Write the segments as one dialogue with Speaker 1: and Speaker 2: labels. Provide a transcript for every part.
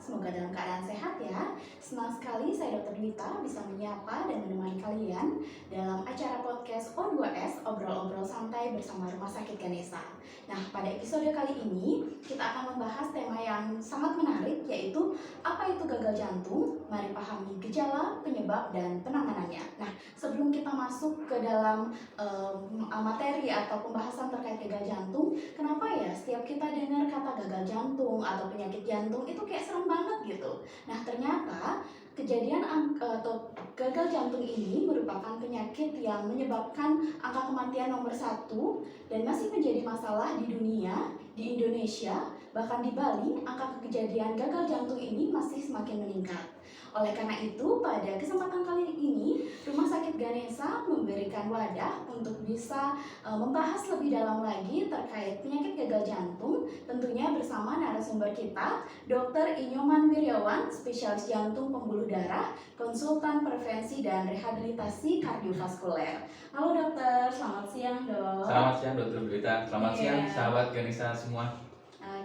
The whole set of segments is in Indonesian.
Speaker 1: Semoga dalam keadaan sehat ya. Senang sekali saya Dr. Dwita bisa menyapa dan menemani kalian dalam acara podcast O2S Obrol-Obrol Santai bersama Rumah Sakit Ganesha. Nah, pada episode kali ini kita akan membahas tema yang sangat menarik, yaitu apa itu gagal jantung. Mari pahami gejala, penyebab, dan penanganannya. Nah, sebelum kita masuk ke dalam materi atau pembahasan terkait gagal jantung, kenapa ya setiap kita dengar kata gagal jantung atau penyakit jantung itu kayak serem banget gitu. Nah, ternyata kejadian atau gagal jantung ini merupakan penyakit yang menyebabkan angka kematian nomor 1 dan masih menjadi masalah di dunia, di Indonesia, bahkan di Bali, angka kejadian gagal jantung ini masih semakin meningkat. Oleh karena itu, pada kesempatan kali ini, Rumah Sakit Ganesha memberikan wadah untuk bisa membahas lebih dalam lagi terkait penyakit gagal jantung, tentunya bersama narasumber kita, Dr. Inyoman Wiryawan, spesialis jantung pembuluh darah, konsultan prevensi dan rehabilitasi kardiovaskuler. Halo dokter, selamat siang dok.
Speaker 2: Selamat siang Dr. Dwita, selamat siang sahabat Ganesha semua.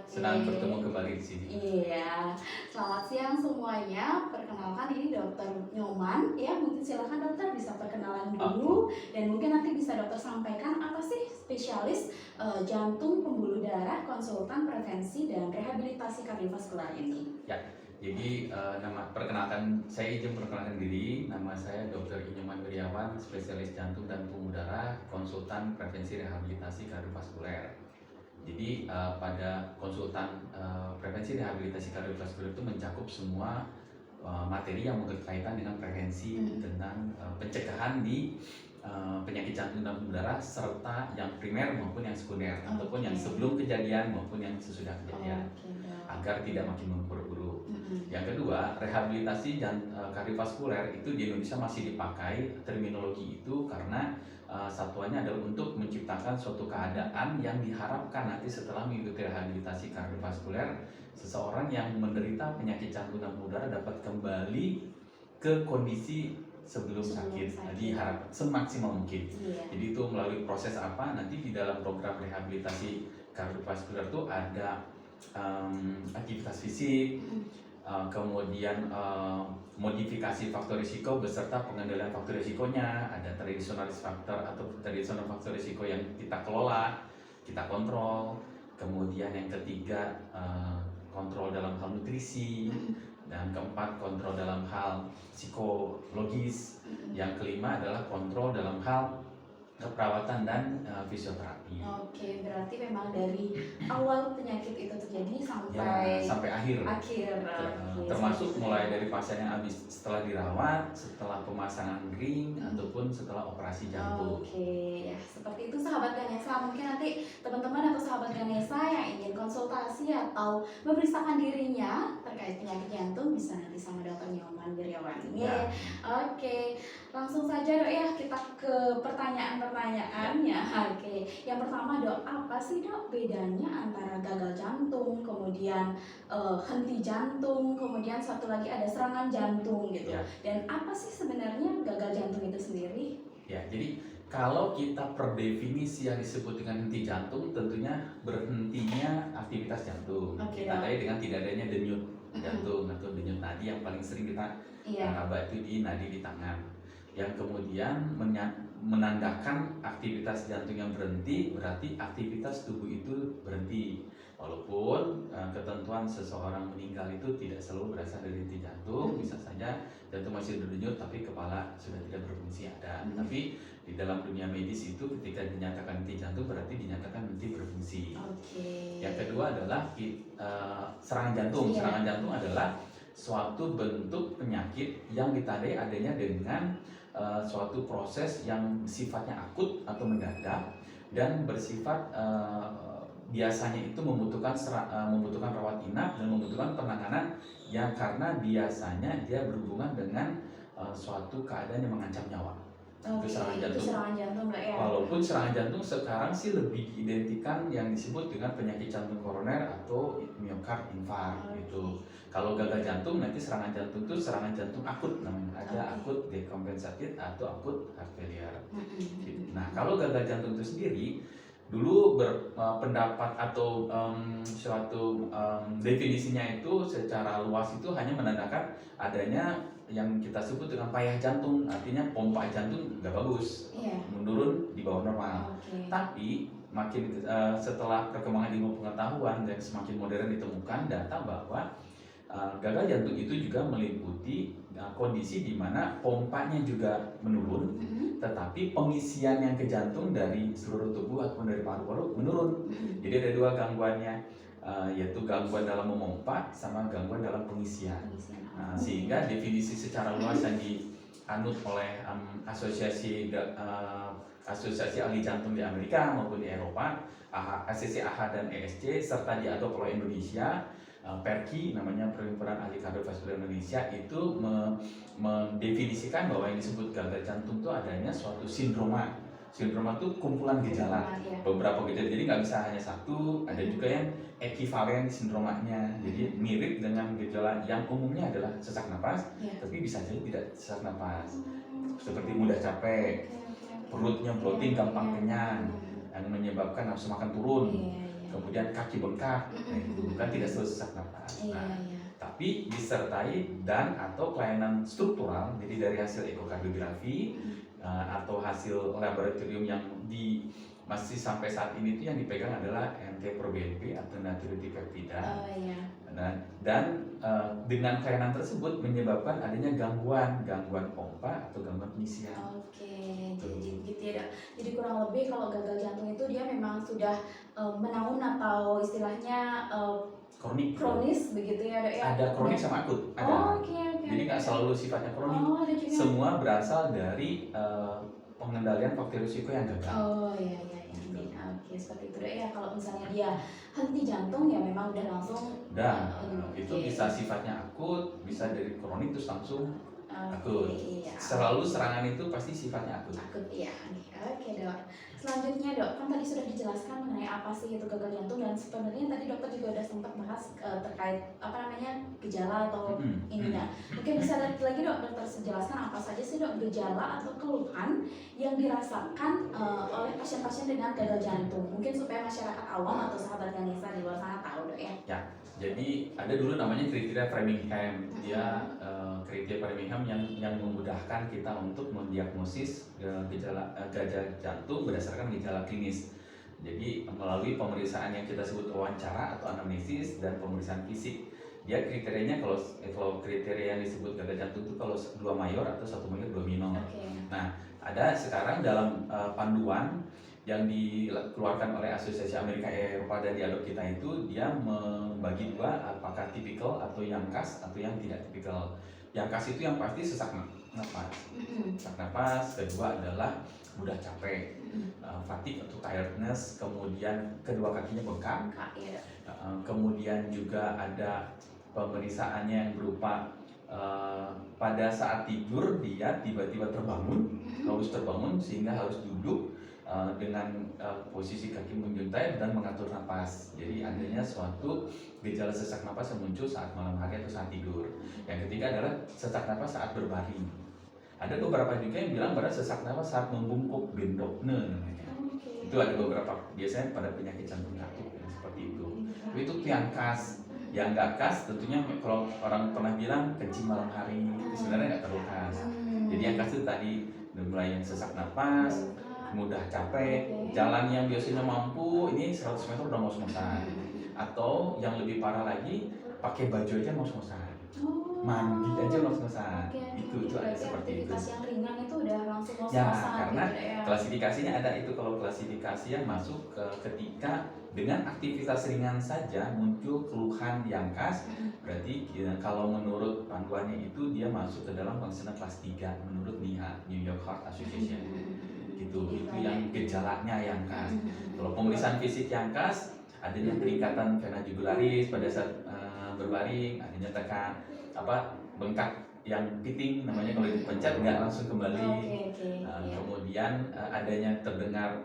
Speaker 2: Senang bertemu kembali di sini.
Speaker 1: Iya, selamat siang semuanya. Perkenalkan ini Dokter Nyoman. Ya, mungkin silakan dokter bisa perkenalan dulu dan mungkin nanti bisa dokter sampaikan apa sih spesialis jantung pembuluh darah, konsultan prevensi dan rehabilitasi kardiovaskular ini.
Speaker 2: Ya, jadi saya izin perkenalkan diri. Nama saya Dr. Inyoman Wiryawan, spesialis jantung dan pembuluh darah, konsultan prevensi rehabilitasi kardiovaskuler. Jadi pada konsultan prevensi rehabilitasi kardiovaskuler itu mencakup semua materi yang berkaitan dengan prevensi tentang pencegahan di penyakit jantung dan pembuluh darah, serta yang primer maupun yang sekunder, ataupun yang sebelum kejadian maupun yang sesudah kejadian, agar tidak makin memperburuk. Yang kedua, rehabilitasi kardiovaskuler itu di Indonesia masih dipakai terminologi itu karena satuannya adalah untuk menciptakan suatu keadaan yang diharapkan nanti setelah mengikuti rehabilitasi kardiovaskuler, seseorang yang menderita penyakit jantung dan pembuluh darah dapat kembali ke kondisi sebelum sakit. Diharapkan semaksimal mungkin. Jadi itu melalui proses apa? Nanti di dalam program rehabilitasi kardiovaskuler itu ada aktivitas fisik, kemudian modifikasi faktor risiko beserta pengendalian faktor risikonya, ada tradisionalis faktor atau tradisional faktor risiko yang kita kelola, kita kontrol. Kemudian yang ketiga, kontrol dalam hal nutrisi, dan keempat, kontrol dalam hal psikologis. Yang kelima adalah kontrol dalam hal keperawatan dan fisioterapi.
Speaker 1: Oke, berarti memang dari awal penyakit itu terjadi sampai
Speaker 2: akhir. Termasuk mulai dari pasien yang habis setelah dirawat, setelah pemasangan ring, ataupun setelah operasi jantung.
Speaker 1: Oke, ya seperti itu sahabat Ganesha. Mungkin nanti teman-teman atau sahabat Ganesha yang ingin konsultasi atau memeriksakan dirinya terkait penyakit jantung bisa nanti sama Dr. Nyoman Wiryawan.
Speaker 2: Ya.
Speaker 1: Oke, langsung saja dok ya kita ke pertanyaannya. Oke, yang pertama dok, apa sih dok bedanya antara gagal jantung, kemudian henti jantung, kemudian satu lagi ada serangan jantung gitu.
Speaker 2: Ya.
Speaker 1: Dan apa sih sebenarnya gagal jantung itu sendiri?
Speaker 2: Ya, jadi kalau kita per definisi yang disebut dengan henti jantung, tentunya berhentinya aktivitas jantung. Ditandai dengan tidak adanya denyut jantung atau denyut nadi yang paling sering kita raba itu di nadi di tangan. Yang kemudian menandakan aktivitas jantung yang berhenti, berarti aktivitas tubuh itu berhenti. Walaupun ketentuan seseorang meninggal itu tidak selalu berasal dari henti jantung, bisa saja jantung masih berdenyut tapi kepala sudah tidak berfungsi ada. Tapi di dalam dunia medis itu ketika dinyatakan henti jantung berarti dinyatakan henti berfungsi. Yang kedua adalah serangan jantung. Serangan jantung adalah suatu bentuk penyakit yang ditandai adanya dengan suatu proses yang sifatnya akut atau mendadak dan bersifat biasanya itu membutuhkan rawat inap dan membutuhkan penanganan yang karena biasanya dia berhubungan dengan suatu keadaan yang mengancam nyawa. Itu serangan jantung.
Speaker 1: Ya?
Speaker 2: Walaupun serangan jantung sekarang sih lebih diidentikan yang disebut dengan penyakit jantung koroner atau miokard infark gitu. Kalau gagal jantung nanti serangan jantung itu serangan jantung akut namanya. Ada akut decompensated atau akut heart failure. Nah, kalau gagal jantung itu sendiri dulu berpendapat atau suatu definisinya itu secara luas itu hanya menandakan adanya yang kita sebut dengan payah jantung, artinya pompa jantung nggak bagus,
Speaker 1: Iya.
Speaker 2: menurun di bawah normal.
Speaker 1: Oke.
Speaker 2: Tapi makin setelah perkembangan ilmu pengetahuan dan semakin modern ditemukan data bahwa gagal jantung itu juga meliputi kondisi di mana pompanya juga menurun, tetapi pengisian yang ke jantung dari seluruh tubuh ataupun dari paru-paru menurun. Jadi ada dua gangguannya, yaitu gangguan dalam memompa sama gangguan dalam pengisian. Sehingga definisi secara luas yang dianut oleh asosiasi ahli jantung di Amerika maupun di Eropa, ACC, AHA dan ESC, serta diadop oleh Indonesia, PERKI namanya, Perhimpunan Ahli Kardiovaskular Indonesia, itu mendefinisikan bahwa yang disebut gagal jantung itu adanya suatu sindroma. Sindroma itu kumpulan gejala, beberapa gejala, jadi nggak bisa hanya satu, ada juga yang ekivalen sindromanya, jadi mirip dengan gejala yang umumnya adalah sesak napas, tapi bisa jadi tidak sesak napas, seperti mudah capek, perutnya bloating, gampang kenyang, yang menyebabkan nafsu makan turun, kemudian kaki bengkak, itu bukan tidak selalu sesak napas. Tapi disertai dan atau kelainan struktural, jadi dari hasil ekokardiografi atau hasil laboratorium yang masih sampai saat ini itu yang dipegang adalah NT-proBNP atau natriuretic peptida. Dan dengan kelainan tersebut menyebabkan adanya gangguan pompa atau gangguan pengisian.
Speaker 1: Oke, jadi gitu ya. Jadi kurang lebih kalau gagal jantung itu dia memang sudah menaun atau istilahnya kronis begitu ya, Dok ya.
Speaker 2: Ada kronik sama akut, ada. Jadi nggak selalu sifatnya kronik. Semua berasal dari pengendalian faktor risiko yang gagal.
Speaker 1: Iya. Oke, seperti itu, Dok ya. Kalau misalnya dia henti jantung ya memang udah langsung.
Speaker 2: Itu bisa sifatnya akut, bisa dari kronik terus langsung akut.
Speaker 1: Iya.
Speaker 2: Selalu serangan itu pasti sifatnya akut.
Speaker 1: Iya. Oke, Dok. Selanjutnya, Dok, kan tadi sudah dijelaskan mengenai apa sih itu gagal jantung, dan sebenarnya tadi dokter juga udah sempat bahas terkait gejala atau ininya. Mungkin bisa lagi Dok, dokter jelaskan apa saja sih, Dok, gejala atau keluhan yang dirasakan oleh pasien-pasien dengan gagal jantung. Mungkin supaya masyarakat awam atau sahabat Ganesha di luar sana tahu, Dok ya.
Speaker 2: Ya. Jadi ada dulu namanya kriteria Framingham. Dia kriteria Framingham yang memudahkan kita untuk mendiagnosis gejala jantung berdasarkan gejala klinis. Jadi melalui pemeriksaan yang kita sebut wawancara atau anamnesis dan pemeriksaan fisik. Dia kriterianya kalau kriteria yang disebut gagal jantung itu kalau 2 mayor atau 1 mayor 2 minor. Nah, ada sekarang dalam panduan yang dikeluarkan oleh Asosiasi Amerika Eropa dan diadop kita itu, dia membagi dua, apakah tipikal atau yang khas atau yang tidak tipikal. Yang khas itu yang pasti sesak napas. Sesak napas. Kedua adalah mudah capek, fatigue atau tiredness, kemudian kedua kakinya bengkak. Kemudian juga ada pemeriksaannya yang berupa pada saat tidur dia tiba-tiba terbangun, harus terbangun sehingga harus duduk dengan posisi kaki menjuntai dan mengatur napas. Jadi adanya suatu gejala sesak napas yang muncul saat malam hari atau saat tidur. Yang ketiga adalah sesak napas saat berbaring. Ada beberapa juga yang bilang pada sesak napas saat membungkuk, bendokne namanya. Itu ada beberapa, biasanya pada penyakit jantung katup seperti itu. Itu yang khas. Yang nggak khas tentunya kalau orang pernah bilang kencing malam hari, itu sebenarnya nggak terlalu khas. Jadi yang khas itu tadi mulai yang sesak napas, mudah capek, jalan yang biasanya mampu ini 100 meter udah ngos-ngosan, atau yang lebih parah lagi pakai baju aja ngos-ngosan, mandi aja ngos-ngosan. Itu ada seperti itu.
Speaker 1: Aktivitas yang ringan itu udah langsung ngos-ngosan.
Speaker 2: Ya, karena klasifikasinya ada itu. Kalau klasifikasi yang masuk ketika dengan aktivitas ringan saja muncul keluhan yang khas, berarti kalau menurut panduannya itu dia masuk ke dalam konsen kelas 3 menurut NIHA, New York Heart Association. Itu yang gejalanya yang khas. Kalau pemeriksaan fisik yang khas, adanya peningkatan vena jugularis pada saat berbaring, adanya tekan bengkak yang piting namanya, kalau dipencet nggak langsung kembali. Kemudian adanya terdengar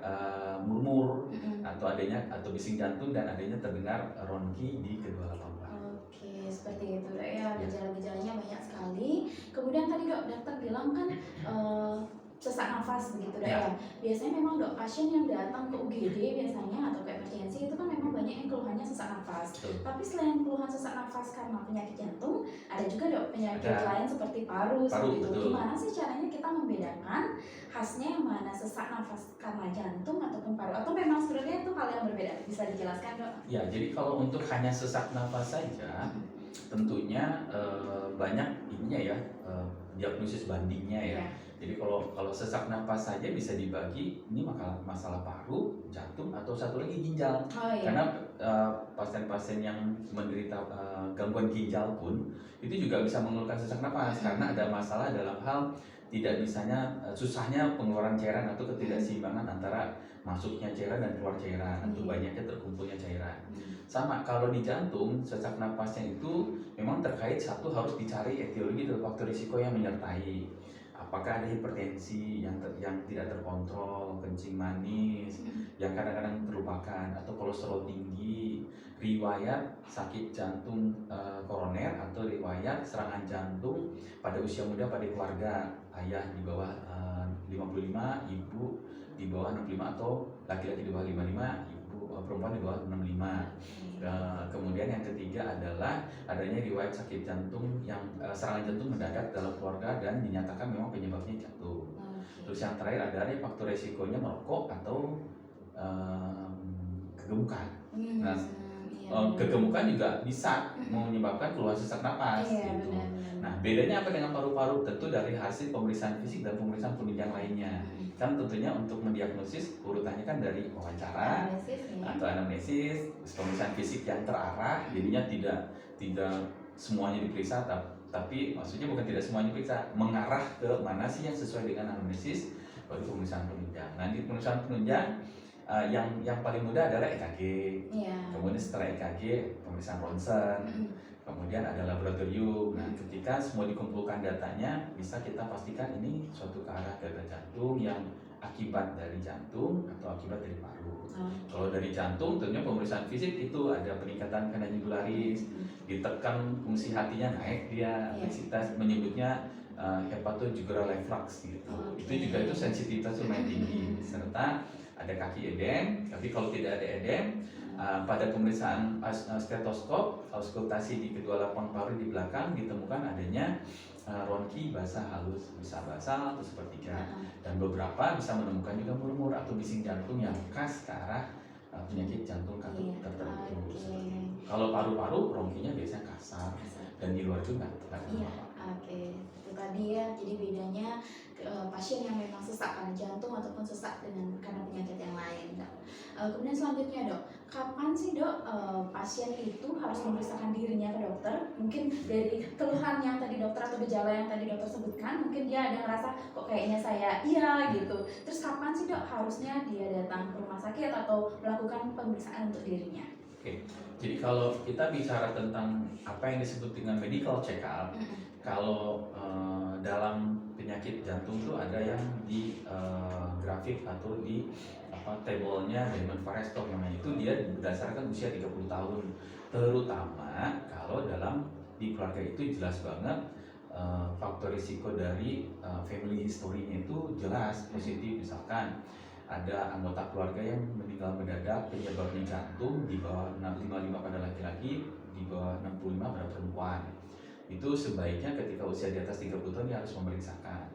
Speaker 2: murmur atau bising jantung, dan adanya terdengar ronki di kedua lambung.
Speaker 1: Seperti itu, Dok ya. Gejala-gejalanya banyak sekali. Kemudian tadi dokter bilang kan sesak nafas begitu dok
Speaker 2: Ya.
Speaker 1: ya. Biasanya memang dok pasien yang datang ke UGD biasanya atau ke emergency itu kan memang banyak yang keluhannya sesak nafas.
Speaker 2: Betul.
Speaker 1: Tapi selain keluhan sesak nafas karena penyakit jantung, ada juga dok penyakit
Speaker 2: Ada.
Speaker 1: lain seperti paru seperti itu.
Speaker 2: Betul.
Speaker 1: Gimana sih caranya kita membedakan khasnya yang mana sesak nafas karena jantung ataupun paru, atau memang sebenarnya itu hal yang berbeda? Bisa dijelaskan dok?
Speaker 2: Ya, jadi kalau untuk hanya sesak nafas saja, tentunya banyak ininya ya, diagnosis bandingnya ya.
Speaker 1: Iya.
Speaker 2: Jadi kalau sesak nafas saja bisa dibagi ini masalah paru, jantung, atau satu lagi ginjal.
Speaker 1: Oh iya.
Speaker 2: Karena pasien-pasien yang menderita gangguan ginjal pun itu juga bisa mengeluhkan sesak nafas karena ada masalah dalam hal tidak bisanya susahnya pengeluaran cairan atau ketidakseimbangan antara masuknya cairan dan keluar cairan atau banyaknya terkumpulnya cairan. Sama kalau di jantung, sesak nafasnya itu memang terkait satu harus dicari etiologi atau faktor risiko yang menyertai. Apakah ada hipertensi yang tidak terkontrol, kencing manis yang kadang-kadang terlupakan, atau kolesterol tinggi, riwayat sakit jantung koroner atau riwayat serangan jantung pada usia muda pada keluarga, ayah di bawah 55, ibu di bawah 65, atau laki-laki di bawah 55, ibu perempuan di bawah 65. Kemudian yang ketiga adalah adanya riwayat sakit jantung yang serangan jantung mendadak dalam keluarga dan dinyatakan memang penyebabnya jantung. Terus yang terakhir adalah faktor resikonya merokok atau kegemukan. Nah, kegemukan juga bisa menyebabkan keluhan sesak napas gitu. Nah, bedanya apa dengan paru-paru? Tentu dari hasil pemeriksaan fisik dan pemeriksaan penunjang lainnya. Kan tentunya untuk mendiagnosis urutannya kan dari wawancara atau anamnesis, pemeriksaan fisik yang terarah, jadinya tidak semuanya diperiksa, tapi maksudnya bukan tidak semuanya diperiksa, mengarah ke mana sih yang sesuai dengan anamnesis, baru pemeriksaan penunjang. Nah, di pemeriksaan penunjang yang paling mudah adalah EKG. Kemudian setelah EKG pemeriksaan ronsen, kemudian ada laboratorium. Nah, ketika semua dikumpulkan datanya, bisa kita pastikan ini suatu ke arah gagal jantung yang akibat dari jantung atau akibat dari paru. Kalau dari jantung, tentunya pemeriksaan fisik itu ada peningkatan kadar gularis, ditekan fungsi hatinya naik dia, intensitas menyebutnya hepatojugular reflux gitu. Itu juga itu sensitivitas lumayan tinggi, serta ada kaki edem. Tapi kalau tidak ada edem, pada pemeriksaan stetoskop, auskultasi di kedua lapang paru di belakang ditemukan adanya ronki basah halus, bisa basal atau sepertiga, dan beberapa bisa menemukan juga murmur atau bising jantung yang khas ke arah penyakit jantung katup tertentu. Kalau paru-paru ronkinya biasanya kasar dan di luar juga nggak terlalu.
Speaker 1: Itu tadi ya, jadi bedanya pasien yang memang sesak karena jantung ataupun sesak karena penyakit yang lain. Kemudian selanjutnya dok, kapan sih dok pasien itu harus memeriksakan dirinya ke dokter? Mungkin dari keluhan yang tadi dokter atau gejala yang tadi dokter sebutkan, mungkin dia ada ngerasa kok kayaknya saya iya gitu. Terus kapan sih dok harusnya dia datang ke rumah sakit atau melakukan pemeriksaan untuk dirinya?
Speaker 2: Oke, jadi kalau kita bicara tentang apa yang disebut dengan medical check up, kalau dalam penyakit jantung itu ada yang di grafik atau di tabelnya Diamond Forrestal namanya, itu dia berdasarkan usia 30 tahun. Terutama kalau di keluarga itu jelas banget faktor risiko dari family history-nya itu jelas positif. Misalkan ada anggota keluarga yang meninggal mendadak penyebabnya jantung di bawah 55 pada laki-laki, di bawah 65 pada perempuan. Itu sebaiknya ketika usia di atas 30 tahun dia harus memeriksakan.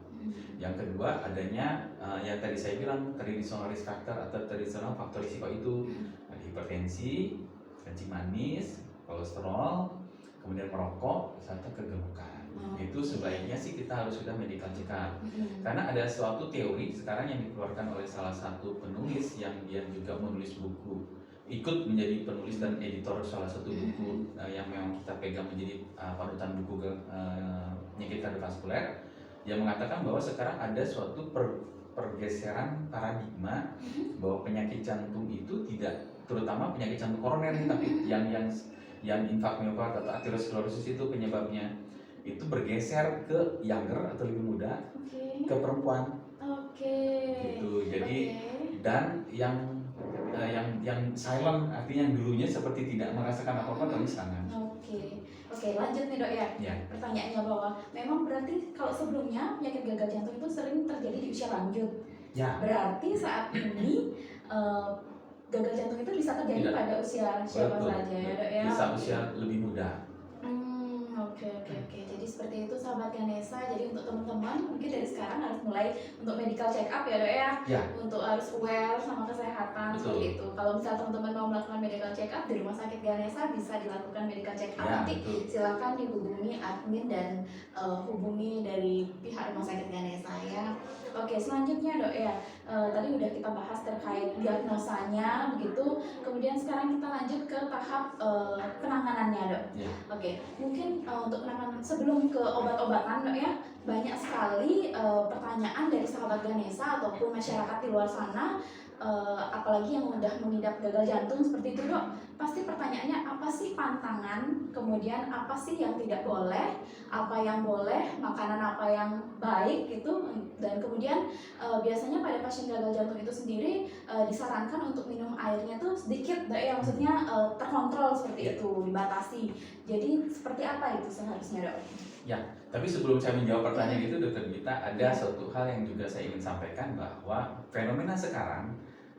Speaker 2: Yang kedua, adanya yang tadi saya bilang traditional risk factor atau traditional faktor risiko itu ada hipertensi, kencing manis, kolesterol, kemudian merokok, serta kegemukan. Itu sebaiknya sih kita harus sudah medical check up. Karena ada suatu teori sekarang yang dikeluarkan oleh salah satu penulis yang dia juga menulis buku, ikut menjadi penulis dan editor salah satu buku yang memang kita pegang menjadi panutan buku penyakit kardiovaskuler. Dia mengatakan bahwa sekarang ada suatu pergeseran paradigma bahwa penyakit jantung itu tidak, terutama penyakit jantung koroner, tapi yang infark miokard atau aterosklerosis itu penyebabnya itu bergeser ke younger atau lebih muda, ke perempuan. Gitu. Jadi dan yang silent, artinya yang dulunya seperti tidak merasakan apa-apa tapi serangan.
Speaker 1: Oke, lanjut nih dok ya.
Speaker 2: Ya.
Speaker 1: Pertanyaannya bahwa memang berarti kalau sebelumnya penyakit gagal jantung itu sering terjadi di usia lanjut.
Speaker 2: Ya.
Speaker 1: Berarti saat ini gagal jantung itu bisa terjadi
Speaker 2: Tidak.
Speaker 1: pada usia siapa
Speaker 2: Betul.
Speaker 1: saja ya dok ya?
Speaker 2: Bisa usia lebih muda.
Speaker 1: Oke. Jadi seperti itu sahabat Ganesha. Jadi untuk teman-teman mungkin dari sekarang harus mulai untuk medical check up ya dok ya.
Speaker 2: Ya.
Speaker 1: Untuk harus aware sama kesehatan.
Speaker 2: Betul.
Speaker 1: Seperti itu. Kalau misalnya teman-teman mau melakukan medical check up di rumah sakit Ganesha bisa dilakukan medical check up.
Speaker 2: Ya,
Speaker 1: Nanti
Speaker 2: betul.
Speaker 1: silakan dihubungi admin dan hubungi dari pihak rumah sakit Ganesha ya. Oke, selanjutnya dok ya, tadi udah kita bahas terkait diagnosanya begitu. Kemudian sekarang kita lanjut ke tahap penanganannya dok.
Speaker 2: Ya.
Speaker 1: Oke, mungkin untuk penanganan sebelum ke obat-obatan dok ya, banyak sekali pertanyaan dari sahabat Ganesha ataupun masyarakat di luar sana, apalagi yang udah mengidap gagal jantung seperti itu dok. Pasti pertanyaannya apa sih pantangan, kemudian apa sih yang tidak boleh, apa yang boleh, makanan apa yang baik gitu, dan kemudian biasanya pada pasien gagal jantung itu sendiri disarankan untuk minum airnya tuh sedikit dok ya, maksudnya terkontrol seperti itu, dibatasi. Jadi seperti apa itu seharusnya dok?
Speaker 2: Ya, tapi sebelum saya menjawab pertanyaan itu Dokter Gita, ada suatu hal yang juga saya ingin sampaikan bahwa fenomena sekarang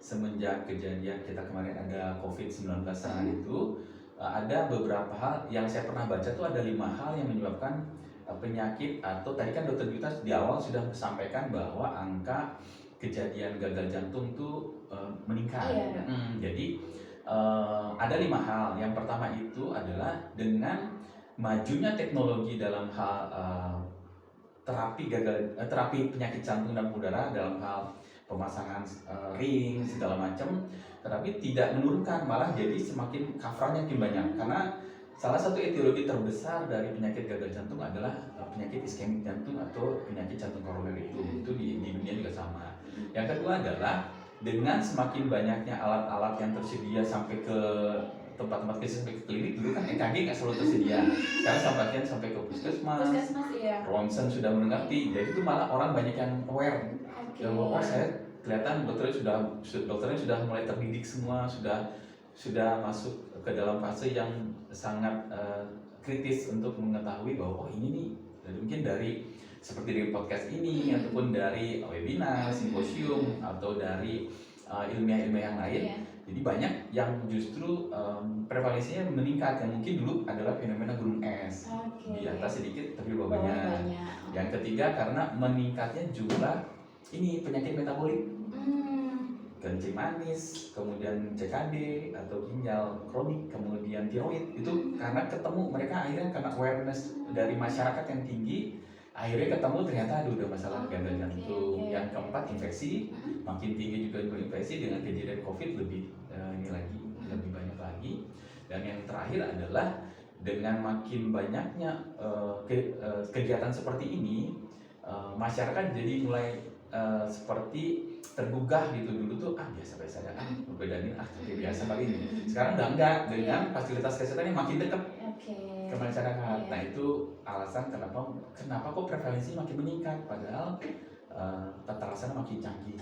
Speaker 2: semenjak kejadian kita kemarin ada COVID-19 serangan itu, ada beberapa hal yang saya pernah baca tuh ada 5 hal yang menyebabkan penyakit, atau tadi kan Dokter Gita di awal sudah sampaikan bahwa angka kejadian gagal jantung tuh meningkat.
Speaker 1: Iya.
Speaker 2: Jadi ada 5 hal. Yang pertama itu adalah dengan majunya teknologi dalam hal terapi penyakit jantung dan pembuluh dalam hal pemasangan ring segala macam, tetapi tidak menurunkan, malah jadi semakin covernya makin banyak. Karena salah satu etiologi terbesar dari penyakit gagal jantung adalah penyakit iskemik jantung atau penyakit jantung koroner itu di dunia juga sama. Yang kedua adalah dengan semakin banyaknya alat-alat yang tersedia sampai ke tempat-tempat sampai ke klinik. Dulu kan EKG nggak selalu tersedia, sekarang sampai ke puskesmas,
Speaker 1: iya.
Speaker 2: ronsen sudah mengerti, jadi itu malah orang banyak yang aware.
Speaker 1: Okay.
Speaker 2: Bahwa saya kelihatan dokternya sudah mulai terdidik semua, sudah masuk ke dalam fase yang sangat kritis untuk mengetahui bahwa oh ini nih, mungkin dari seperti dari podcast ini ataupun dari webinar, simposium atau dari ilmiah-ilmiah yang lain.
Speaker 1: Yeah.
Speaker 2: Jadi banyak yang justru prevalensinya meningkat, yang mungkin dulu adalah fenomena gunung es.
Speaker 1: Okay.
Speaker 2: Di atas sedikit tapi bawah banyak. Yang ketiga karena meningkatnya jumlah ini penyakit metabolik, kencing manis, kemudian CKD atau ginjal kronik, kemudian tiroid, itu karena ketemu mereka akhirnya karena awareness dari masyarakat yang tinggi, akhirnya ketemu ternyata udah masalah gagal jantung. Yang keempat infeksi, makin tinggi juga infeksi dengan kejadian COVID lebih lebih banyak lagi. Dan yang terakhir adalah dengan makin banyaknya kegiatan seperti ini, masyarakat jadi mulai seperti tergugah gitu. Dulu tuh biasa-biasa aja, berbedanya biasa kali ini. Sekarang udah enggak, dengan fasilitas kesehatan yang makin dekat ke masyarakat. Nah itu alasan kenapa kok prevalensi makin meningkat, padahal tata laksana makin canggih.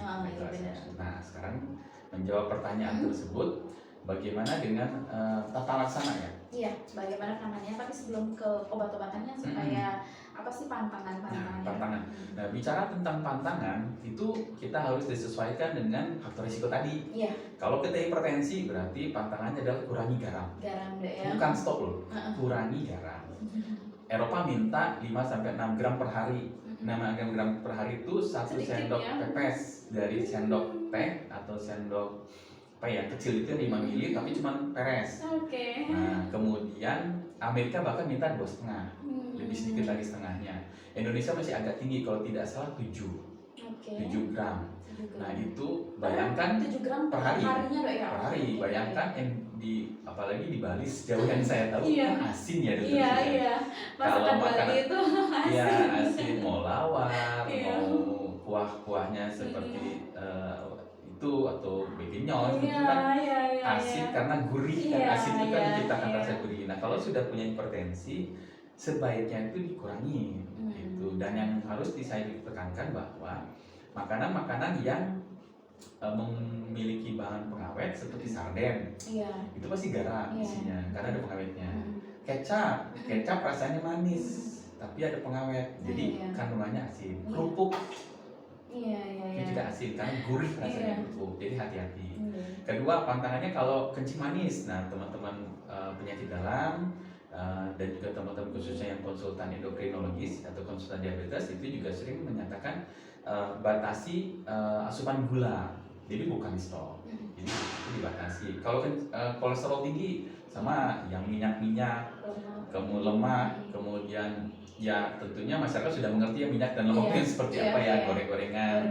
Speaker 2: Nah sekarang menjawab pertanyaan tersebut, bagaimana dengan tata laksana ya?
Speaker 1: Iya, bagaimana penanganannya, tapi sebelum ke obat-obatannya supaya apa sih pantangan-pantangannya?
Speaker 2: Pantangan. Nah, bicara tentang pantangan itu kita harus disesuaikan dengan faktor risiko tadi.
Speaker 1: Iya.
Speaker 2: Kalau kita hipertensi berarti pantangannya adalah kurangi garam.
Speaker 1: Garam ya.
Speaker 2: Bukan stop loh, kurangi garam. Eropa minta 5-6 gram per hari. 6 gram per hari itu 1 sendok pepes dari sendok teh atau sendok kecil itu 5 mili tapi cuma peres.
Speaker 1: Oke.
Speaker 2: Nah, kemudian Amerika bahkan minta 2,5, lebih sedikit lagi setengahnya. Indonesia masih agak tinggi, kalau tidak salah 7 gram. Nah itu bayangkan
Speaker 1: 7 gram
Speaker 2: per hari.
Speaker 1: Per
Speaker 2: hari. Bayangkan yang apalagi di Bali sejauh yang saya tahu kan asin ya.
Speaker 1: Iya.
Speaker 2: Kalau
Speaker 1: Bali itu asin.
Speaker 2: Iya asin, mau lawar, mau kuah-kuahnya seperti itu atau begenyol itu kan asin karena gurih kan, asin itu kan menciptakan rasa gurih. Nah kalau sudah punya hipertensi sebaiknya itu dikurangi gitu. Dan yang harus saya tekankan bahwa makanan-makanan yang memiliki bahan pengawet seperti sarden,
Speaker 1: Iya.
Speaker 2: itu pasti garam
Speaker 1: Iya.
Speaker 2: isinya karena ada pengawetnya.
Speaker 1: Mm.
Speaker 2: Kecap rasanya manis, tapi ada pengawet, jadi
Speaker 1: Iya.
Speaker 2: kandungannya asin.
Speaker 1: Iya.
Speaker 2: Kerupuk
Speaker 1: Iya.
Speaker 2: itu juga asin karena gurih rasanya
Speaker 1: Iya.
Speaker 2: kerupuk, jadi hati-hati.
Speaker 1: Iya.
Speaker 2: Kedua, pantangannya kalau kencing manis. Nah, teman-teman penyakit dalam dan juga teman-teman khususnya yang konsultan endokrinologis atau konsultan diabetes itu juga sering menyatakan batasi asupan gula. Jadi bukan stop. Jadi itu dibatasi. Kalau kolesterol tinggi sama yang minyak-minyak, kemudian lemak, kemudian ya tentunya masyarakat sudah mengerti ya minyak dan lemak itu seperti apa ya, goreng-gorengan.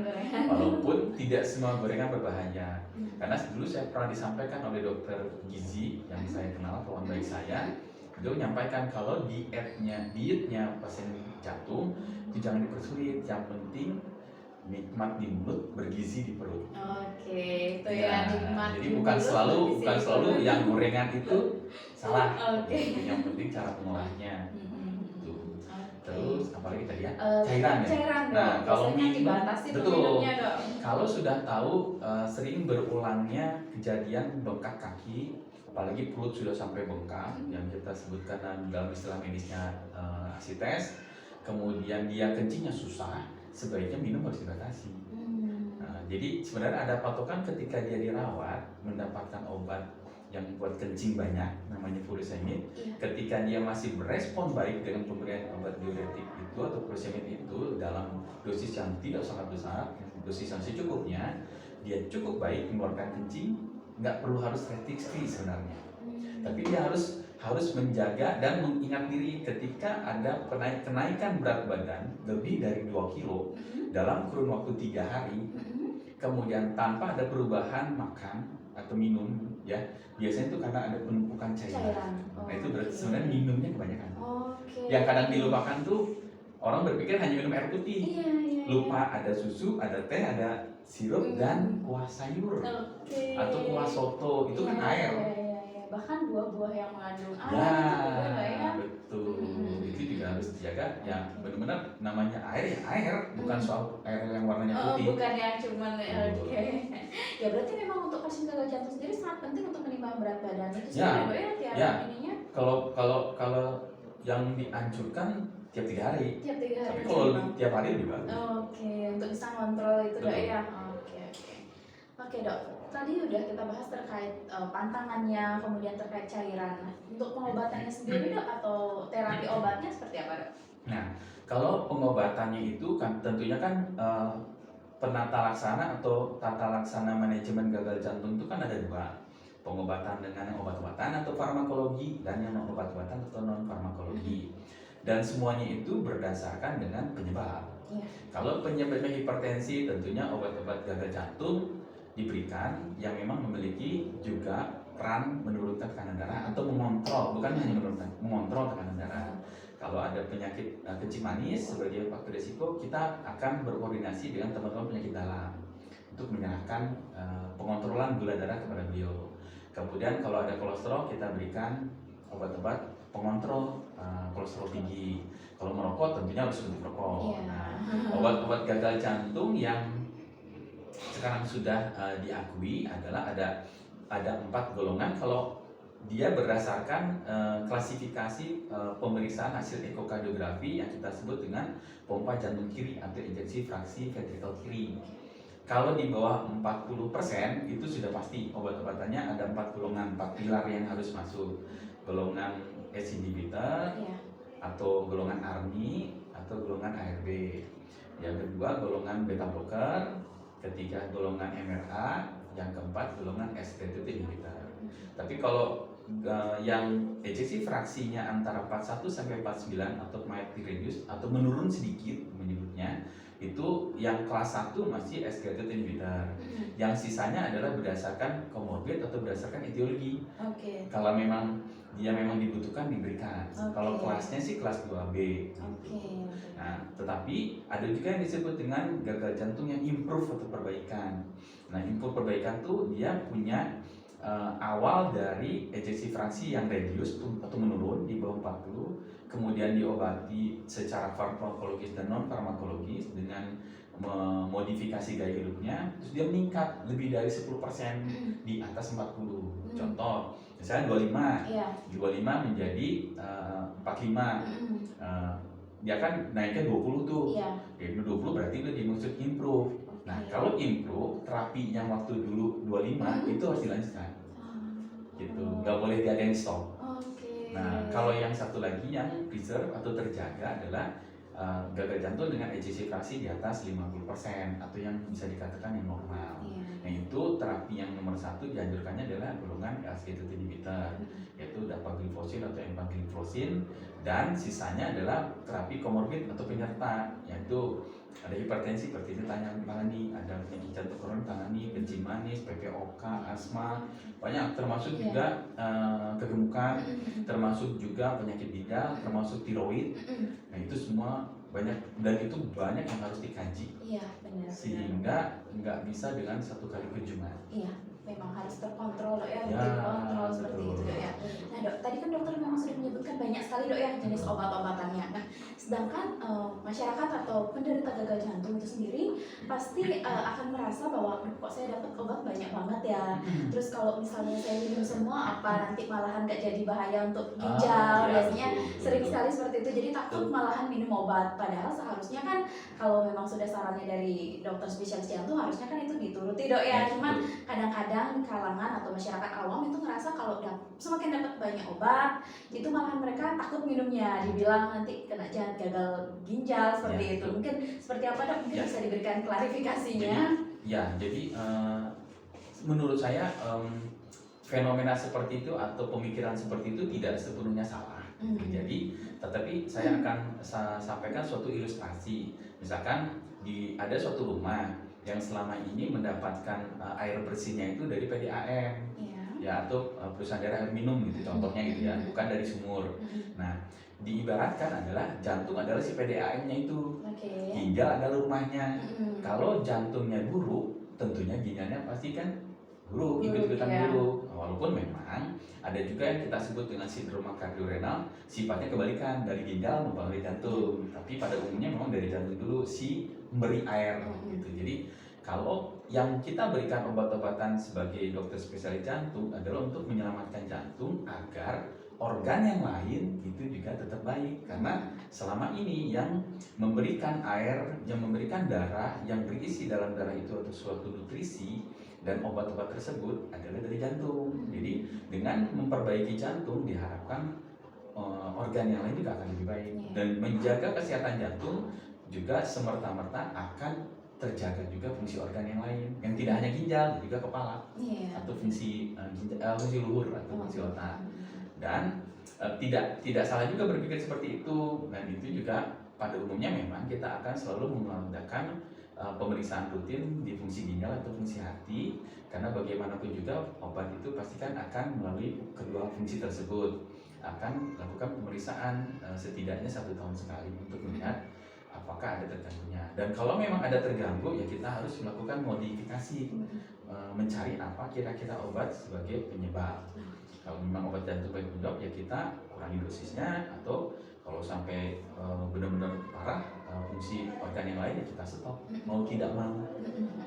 Speaker 2: Walaupun tidak semua gorengan berbahaya. Karena dulu saya pernah disampaikan oleh dokter gizi yang saya kenal, kawan baik saya, beliau menyampaikan kalau dietnya pasien jantung itu jangan dipersulit, yang penting nikmat di mulut, bergizi di perut.
Speaker 1: Oke, itu
Speaker 2: Ya,
Speaker 1: ya nikmat.
Speaker 2: jadi bukan selalu yang gorengan itu salah.
Speaker 1: Oke.
Speaker 2: Yang penting cara pengolahnya. Terus apalagi tadi ya?
Speaker 1: Cairan ya.
Speaker 2: Nah,
Speaker 1: Nah,
Speaker 2: kalau minum,
Speaker 1: dibatasi
Speaker 2: betul.
Speaker 1: minumnya dok.
Speaker 2: Kalau sudah tahu sering berulangnya kejadian bengkak kaki, apalagi perut sudah sampai bengkak, yang kita sebutkan dalam istilah medisnya asites, kemudian dia kencingnya susah, sebaiknya minum harus dibatasi. Nah, jadi sebenarnya ada patokan ketika dia dirawat mendapatkan obat yang buat kencing banyak, namanya furosemid. Ketika dia masih berespon baik dengan pemberian obat diuretik itu atau furosemid itu dalam dosis yang tidak sangat besar, dosis yang secukupnya, dia cukup baik mengeluarkan kencing, nggak perlu harus restriksi sebenarnya. Tapi dia harus menjaga dan mengingat diri ketika ada kenaikan berat badan lebih dari 2 kilo dalam kurun waktu 3 hari, kemudian tanpa ada perubahan makan atau minum, ya biasanya itu karena ada penumpukan cairan. Nah itu berarti sebenarnya minumnya kebanyakan. Yang kadang dilupakan tuh orang berpikir hanya minum air putih, lupa ada susu, ada teh, ada sirup dan kuah sayur atau kuah soto, itu kan air.
Speaker 1: Bahkan buah-buah yang mengandung air
Speaker 2: Ya, betul. Itu juga harus dijaga. Ya, benar-benar namanya air ya air, bukan soal air yang warnanya putih.
Speaker 1: Bukan yang cuman ya berarti memang untuk pasien gagal jantung sendiri sangat penting untuk menimbang berat badan itu sendiri tiap ininya.
Speaker 2: Kalau yang dianjurkan tiap 3 hari.
Speaker 1: Tiap 3 hari.
Speaker 2: Tapi kalau tiap hari lebih bagus.
Speaker 1: Untuk bisa ngontrol itu dok ya. Oke dok. Tadi udah kita bahas terkait pantangannya, kemudian terkait cairan. Nah, untuk pengobatannya sendiri dok atau terapi obatnya seperti apa dok?
Speaker 2: Nah, kalau pengobatannya itu kan tentunya kan penata laksana atau tata laksana manajemen gagal jantung itu kan ada 2. Pengobatan dengan yang obat-obatan atau farmakologi dan yang non obat-obatan atau non farmakologi. Dan semuanya itu berdasarkan dengan penyebab. Kalau penyebabnya hipertensi, tentunya obat-obat gagal jantung diberikan yang memang memiliki juga peran menurunkan tekanan darah atau mengontrol, bukan hanya menurunkan, mengontrol tekanan darah. Kalau ada penyakit kencing manis sebagai faktor risiko, kita akan berkoordinasi dengan teman-teman penyakit dalam untuk menyerahkan pengontrolan gula darah kepada beliau. Kemudian kalau ada kolesterol, kita berikan obat-obat pengontrol kolesterol tinggi. Kalau merokok tentunya harus berhenti merokok. Nah, obat-obat gagal jantung yang sekarang sudah diakui adalah ada 4 golongan. Kalau dia berdasarkan klasifikasi pemeriksaan hasil ekokardiografi yang kita sebut dengan pompa jantung kiri atau injeksi fraksi ventrikel kiri. Kalau di bawah 40% itu sudah pasti obat-obatannya ada 4 golongan, 4 pilar yang harus masuk. Golongan ACE inhibitor atau golongan ARNI atau golongan ARB. Yang kedua golongan beta blocker, ketiga golongan MRA, yang keempat golongan SGLT2 inhibitor. Tapi kalau yang ejeksi fraksinya antara 41 sampai 49 atau mildly reduced atau menurun sedikit menyebutnya, itu yang kelas 1 masih SGLT2 inhibitor. Yang sisanya adalah berdasarkan komorbid atau berdasarkan etiologi. Kalau memang dia memang dibutuhkan diberikan. Kalau kelasnya sih kelas 2B. Nah, tetapi ada juga yang disebut dengan gagal jantung yang improve atau perbaikan. Nah, improve perbaikan tuh dia punya awal dari ejeksi fraksi yang reduce atau menurun di bawah 40, kemudian diobati secara farmakologis dan non farmakologis dengan memodifikasi gaya hidupnya, terus dia meningkat lebih dari 10% di atas 40. Contoh, misalnya 25,
Speaker 1: Iya.
Speaker 2: 25 menjadi 45, dia kan naiknya 20 tuh.
Speaker 1: Iya.
Speaker 2: Dari 20 berarti itu dimaksud improve. Nah, kalau improve, terapi yang waktu dulu 25 itu harus dilanjutkan. Gitu, nggak boleh ada yang stop. Nah, kalau yang satu lagi yang preserve atau terjaga adalah gagal jantung dengan ejeksifikasi di atas 50% atau yang bisa dikatakan yang normal. Nah, itu terapi yang nomor 1 dianjurkannya adalah golongan SGLT inhibitor, yaitu dapagliflozin atau empagliflozin, dan sisanya adalah terapi komorbid atau penyerta, yaitu ada hipertensi tangani, ada penyakit jantung kronis tangani, kencing manis, PPOK, asma, banyak, termasuk juga kegemukan, termasuk juga penyakit ginjal, termasuk tiroid. Nah, itu semua banyak, dan itu banyak yang harus dikaji.
Speaker 1: Iya, benar.
Speaker 2: Sehingga nggak bisa dengan satu kali kunjungan.
Speaker 1: Iya, memang harus terkontrol dok ya,
Speaker 2: Ya,
Speaker 1: kontrol seperti itu dok ya. Nah dok, tadi kan dokter memang sudah menyebutkan banyak sekali dok ya jenis obat-obatannya. Nah, sedangkan masyarakat atau penderita gagal jantung itu sendiri pasti akan merasa bahwa kok saya dapat obat banyak banget ya. Terus kalau misalnya saya minum semua apa nanti malahan gak jadi bahaya untuk ginjal.
Speaker 2: Iya,
Speaker 1: Biasanya
Speaker 2: betul.
Speaker 1: sering sekali seperti itu. Jadi takut malahan minum obat. Padahal seharusnya kan kalau memang sudah sarannya dari dokter spesialis jantung harusnya kan itu dituruti dok ya. Cuman kadang-kadang kalangan atau masyarakat awam itu ngerasa kalau semakin dapat banyak obat itu malahan mereka takut minumnya, dibilang nanti kena gagal ginjal seperti itu. Mungkin seperti apa dok? Mungkin bisa diberikan klarifikasinya.
Speaker 2: Jadi menurut saya fenomena seperti itu atau pemikiran seperti itu tidak sepenuhnya salah. Jadi, tetapi saya akan sampaikan suatu ilustrasi. Misalkan ada suatu rumah yang selama ini mendapatkan air bersihnya itu dari PDAM, ya, atau perusahaan daerah air minum gitu contohnya gitu ya, bukan dari sumur. Nah, diibaratkan adalah jantung adalah si PDAM-nya itu, ginjal adalah rumahnya. Kalau jantungnya buruk, tentunya ginjalnya pasti kan buruk, ikut-ikutan buruk. Walaupun memang ada juga yang kita sebut dengan sindroma kardiorenal, sifatnya kebalikan, dari ginjal mempengaruhi jantung. Tapi pada umumnya memang dari jantung dulu si memberi air gitu. Jadi kalau yang kita berikan obat-obatan sebagai dokter spesialis jantung adalah untuk menyelamatkan jantung agar organ yang lain itu juga tetap baik, karena selama ini yang memberikan air, yang memberikan darah, yang berisi dalam darah itu atau suatu nutrisi dan obat-obat tersebut adalah dari jantung. Jadi dengan memperbaiki jantung diharapkan organ yang lain juga akan lebih baik, dan menjaga kesehatan jantung juga semerta-merta akan terjaga juga fungsi organ yang lain, yang tidak hanya ginjal, juga kepala, atau fungsi fungsi luhur atau fungsi otak. Dan tidak salah juga berpikir seperti itu. Dan itu juga pada umumnya memang kita akan selalu mengadakan pemeriksaan rutin di fungsi ginjal atau fungsi hati, karena bagaimanapun juga obat itu pastikan akan melalui kedua fungsi tersebut, akan melakukan pemeriksaan setidaknya 1 tahun sekali untuk melihat apakah ada terganggunya. Dan kalau memang ada terganggu, ya kita harus melakukan modifikasi, mencari apa kira-kira obat sebagai penyebab. Kalau memang obat jantung baik penyebab, ya kita kurangi dosisnya, atau kalau sampai benar-benar parah fungsi organ yang lain, ya kita stop, mau tidak mau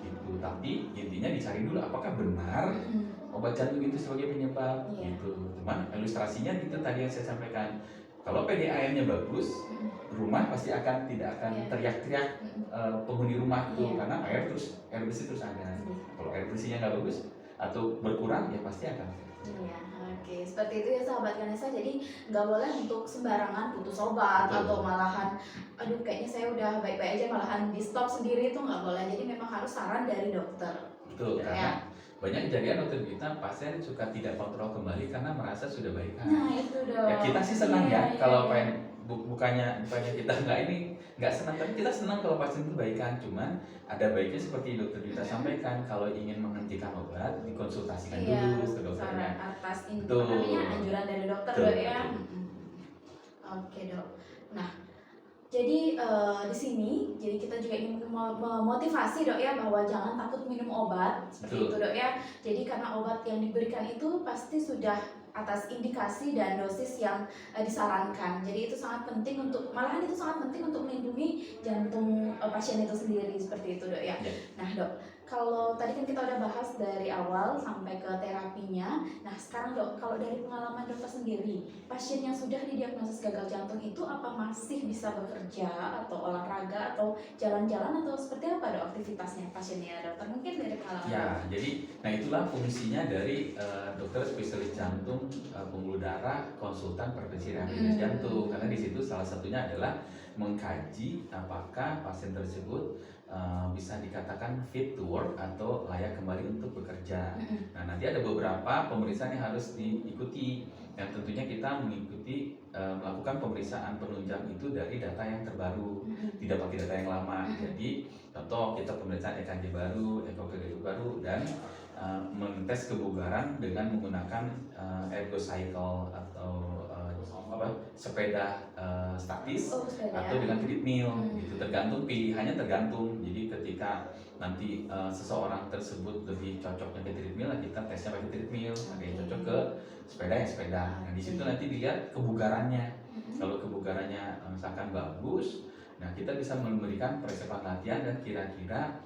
Speaker 2: gitu. Tapi intinya dicari dulu apakah benar obat jantung itu sebagai penyebab gitu. Cuman ilustrasinya itu tadi yang saya sampaikan. Kalau PDAM-nya bagus, rumah pasti tidak akan teriak-teriak penghuni rumah itu, karena air bersih terus ada. Kalau air bersihnya nggak bagus atau berkurang, ya pasti akan.
Speaker 1: Oke, seperti itu ya sahabat Ganesha. Jadi nggak boleh untuk sembarangan putus obat atau malahan, aduh kayaknya saya udah baik-baik aja malahan di stop sendiri, itu nggak boleh. Jadi memang harus saran dari dokter.
Speaker 2: Betul, karena banyak kejadian waktu kita pasien suka tidak kontrol kembali karena merasa sudah baik.
Speaker 1: Nah itu dong.
Speaker 2: Ya kita sih senang kalau bukannya kita nggak senang, tapi kita senang kalau pasien itu baikan. Cuman ada baiknya seperti dokter Dita sampaikan, kalau ingin menghentikan obat dikonsultasikan dulu ke dokternya.
Speaker 1: Saran atas namanya anjuran dari dokter dok ya. Oke dok. Nah, jadi di sini, jadi kita juga ingin memotivasi dok ya bahwa jangan takut minum obat seperti itu dok ya. Jadi karena obat yang diberikan itu pasti sudah atas indikasi dan dosis yang disarankan. Jadi itu sangat penting malahan itu sangat penting untuk melindungi jantung pasien itu sendiri, seperti itu, Dok ya.
Speaker 2: Ya.
Speaker 1: Nah, Dok, kalau tadi kan kita udah bahas dari awal sampai ke terapinya. Nah, sekarang Dok, kalau dari pengalaman Dokter sendiri, pasien yang sudah didiagnosis gagal jantung itu apa masih bisa bekerja atau olahraga atau jalan-jalan atau seperti apa Dok aktivitasnya pasiennya, Dokter? Mungkin dari pengalaman.
Speaker 2: Ya, jadi itulah fungsinya dari dokter spesialis jantung, pembuluh darah, konsultan prevensi rehabilitasi jantung. Karena di situ salah satunya adalah mengkaji apakah pasien tersebut bisa dikatakan fit to work atau layak kembali untuk bekerja. Nah, nanti ada beberapa pemeriksaan yang harus diikuti. Yang tentunya kita mengikuti melakukan pemeriksaan penunjang itu dari data yang terbaru, tidak pakai data yang lama. Jadi contoh kita pemeriksaan EKG baru, EKG baru, dan mentes kebugaran dengan menggunakan ergo cycle atau sepeda statis atau dengan treadmill gitu, tergantung pilihannya tergantung. Jadi ketika nanti seseorang tersebut lebih cocoknya ke treadmill, kita tesnya pakai treadmill. Ada yang cocok ke sepeda ya sepeda. Nah di situ nanti dilihat kebugarannya. Kalau kebugarannya misalkan bagus, nah kita bisa memberikan persiapan latihan dan kira-kira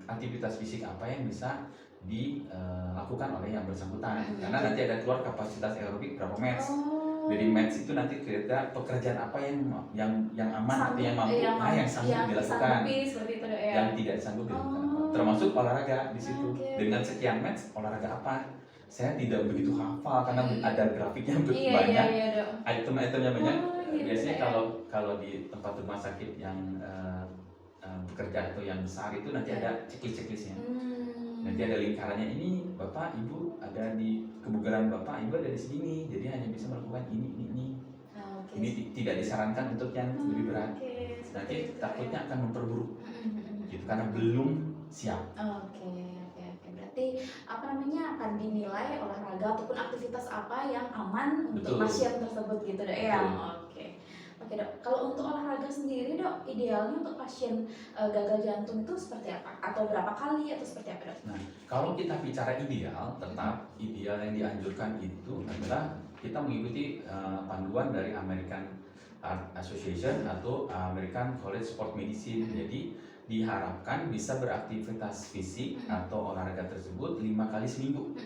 Speaker 2: aktivitas fisik apa yang bisa dilakukan oleh yang bersangkutan. Karena nanti ada keluar kapasitas aerobik berapa match. Dari match itu nanti kira-kira pekerjaan apa yang aman, yang mampu, yang sanggup dilakukan, yang tidak sanggup dilakukan. Termasuk olahraga di situ. Dengan sekian match olahraga apa? Saya tidak begitu hafal karena ada grafiknya banyak, item-itemnya banyak. Biasanya kalau di tempat rumah sakit yang bekerja atau yang besar itu nanti ada checklistnya. Nanti ada lingkarannya, ini Bapak Ibu ada di kebugaran Bapak Ibu ada di sini, jadi hanya bisa melakukan ini. Ini tidak disarankan untuk yang lebih berat. Nanti takutnya akan memperburuk gitu karena belum siap.
Speaker 1: Berarti akan dinilai olahraga ataupun aktivitas apa yang aman untuk pasien tersebut gitu, Dok ya. Oke, Dok. Kalau untuk olahraga sendiri, Dok, idealnya untuk pasien gagal jantung itu seperti apa? Atau berapa kali atau seperti apa, Dok?
Speaker 2: Nah, kalau kita bicara ideal, tetap ideal yang dianjurkan itu adalah kita mengikuti panduan dari American Heart Association atau American College Sport Medicine. Jadi diharapkan bisa beraktivitas fisik atau olahraga tersebut 5 kali seminggu,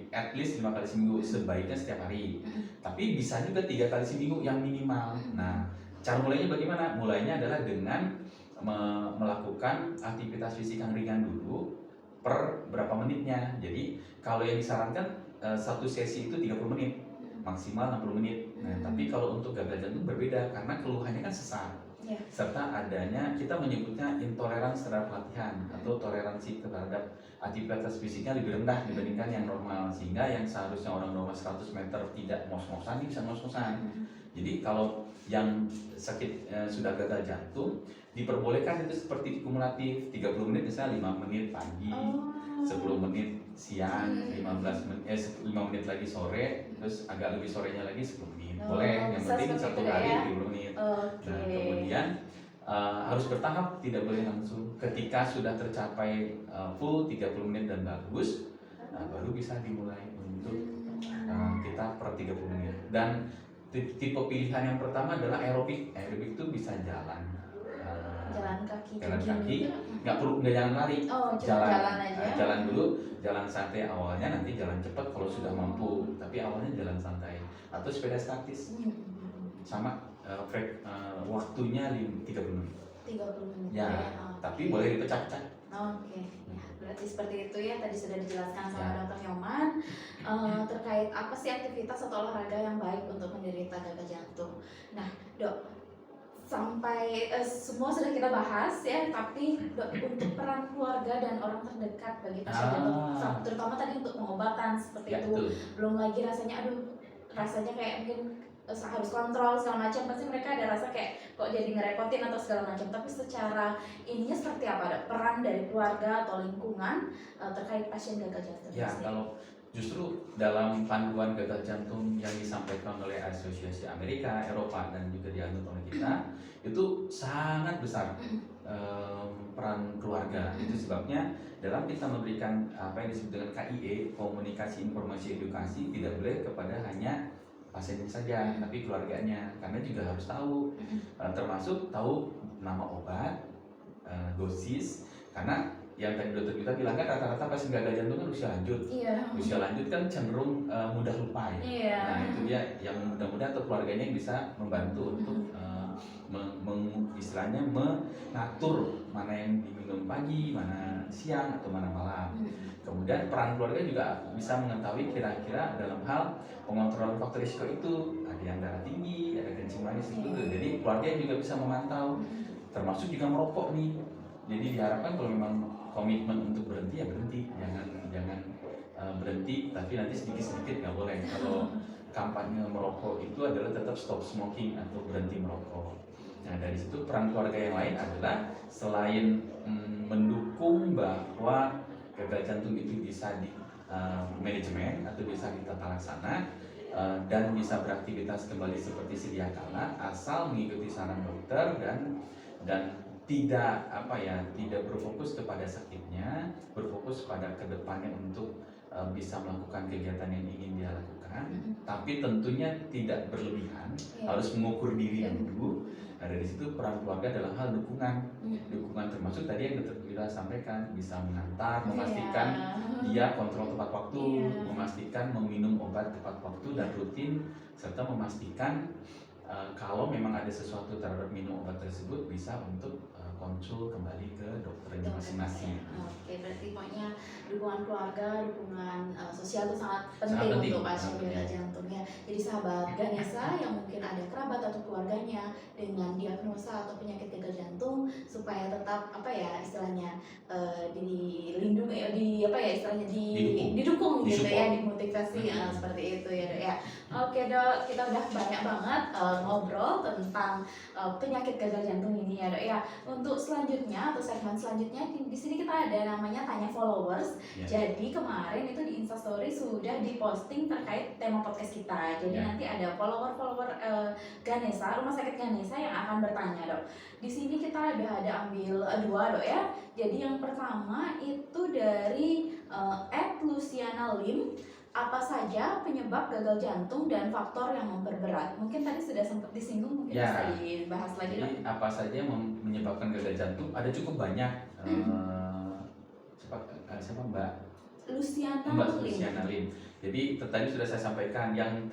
Speaker 2: at least 5 kali seminggu, sebaiknya setiap hari. Tapi bisa juga 3 kali seminggu yang minimal. Nah, cara mulainya bagaimana? Mulainya adalah dengan melakukan aktivitas fisik yang ringan dulu per berapa menitnya. Jadi kalau yang disarankan satu sesi itu 30 menit, maksimal 60 menit. Nah, tapi kalau untuk gagal jantung berbeda karena keluhannya kan sesak. Serta adanya, kita menyebutnya intoleransi terhadap latihan atau toleransi terhadap aktivitas fisiknya lebih rendah dibandingkan yang normal, sehingga yang seharusnya orang normal 100 meter tidak ngos-ngosan, ini bisa ngos-ngosan. Jadi kalau yang sakit sudah gagal jantung diperbolehkan itu seperti kumulatif 30 menit, misalnya 5 menit pagi, 10 menit siang, 5 menit lagi sore, terus agak lebih sorenya lagi 10 menit. Boleh, yang penting satu hari 30 menit. Nah, kemudian harus bertahap, tidak boleh langsung. Ketika sudah tercapai full 30 menit dan bagus, baru bisa dimulai untuk kita per 30 menit. Dan tipe pilihan yang pertama adalah aerobik. Aerobik itu bisa jalan kaki, nggak jalan lari, jalan dulu, jalan santai awalnya, nanti jalan cepat kalau sudah mampu, tapi awalnya jalan santai atau sepeda statis, sama waktunya 30 menit. Ya, tapi boleh dipecah-pecah.
Speaker 1: Berarti seperti itu ya, tadi sudah dijelaskan sama Dr. Nyoman terkait apa sih aktivitas atau olahraga yang baik untuk menderita gagal jantung. Nah, Dok, sampai semua sudah kita bahas ya, tapi Dok, untuk peran keluarga dan orang terdekat bagi pasien jantung, terutama tadi untuk pengobatan seperti itu, belum lagi rasanya kayak mungkin harus kontrol segala macam, pasti mereka ada rasa kayak kok jadi ngerepotin atau segala macam. Tapi secara ininya seperti apa, Dok, peran dari keluarga atau lingkungan terkait pasien gagal jantung?
Speaker 2: Ya, kalau Justru dalam panduan gagal jantung yang disampaikan oleh Asosiasi Amerika, Eropa, dan juga dianut oleh kita, itu sangat besar peran keluarga. Itu sebabnya dalam kita memberikan apa yang disebut dengan KIE, komunikasi informasi edukasi, tidak boleh kepada hanya pasiennya saja, tapi keluarganya, karena juga harus tahu, termasuk tahu nama obat, dosis, karena yang tadi dokter kita bilang kan rata-rata pasien gagal jantung kan usia lanjut.
Speaker 1: Iya.
Speaker 2: Usia lanjut kan cenderung mudah lupa ya.
Speaker 1: Iya.
Speaker 2: Nah itu dia yang mudah-mudahan atau keluarganya yang bisa membantu untuk istilahnya mengatur mana yang diminum pagi, mana siang atau mana malam. Kemudian peran keluarga juga bisa mengetahui kira-kira dalam hal pengontrolan faktor risiko itu, ada yang darah tinggi, ada kencing manis itu. Jadi keluarga juga bisa memantau, termasuk juga merokok nih. Jadi diharapkan kalau memang komitmen untuk berhenti ya berhenti, jangan berhenti tapi nanti sedikit-sedikit nggak boleh. Kalau kampanye merokok itu adalah tetap stop smoking atau berhenti merokok. Nah dari situ peran keluarga yang lain adalah selain mendukung bahwa gagal jantung itu bisa di manajemen atau bisa ditata laksana dan bisa beraktivitas kembali seperti sedia kala asal mengikuti saran dokter dan tidak berfokus kepada sakitnya, berfokus pada kedepannya untuk bisa melakukan kegiatan yang ingin dia lakukan, tapi tentunya tidak berlebihan, harus mengukur diri dulu. Nah dari situ peran keluarga dalam hal dukungan termasuk tadi yang dokter kita sampaikan, bisa mengantar, memastikan dia kontrol tepat waktu, memastikan meminum obat tepat waktu dan rutin, serta memastikan kalau memang ada sesuatu terhadap minum obat tersebut bisa untuk konsul kembali ke dokternya masing-masing.
Speaker 1: Oke, berarti pokoknya dukungan keluarga, dukungan sosial itu sangat penting untuk pasien gagal jantung ya. Jadi sahabat Ganesha yang mungkin ada kerabat atau keluarganya dengan diagnosa atau penyakit gagal jantung, supaya tetap istilahnya dilindungi, didukung gitu ya, dimotivasi seperti itu ya dok ya. Oke dok, kita udah banyak banget ngobrol tentang penyakit gagal jantung ini ya dok ya. Untuk selanjutnya atau segmen selanjutnya di sini kita ada namanya tanya followers. Jadi kemarin itu di Instastory sudah diposting terkait tema podcast kita. Jadi nanti ada follower Ganesha, Rumah Sakit Ganesha yang akan bertanya dok. Di sini kita ada ambil dua dok ya. Jadi yang pertama itu dari Luciana Lim. Apa saja penyebab gagal jantung dan faktor yang memperberat? Mungkin tadi sudah sempat disinggung, mungkin bisa dibahas lagi.
Speaker 2: Jadi apa saja menyebabkan gagal jantung? Ada cukup banyak. Siapa Mbak? Luciana Lim. Jadi tadi sudah saya sampaikan yang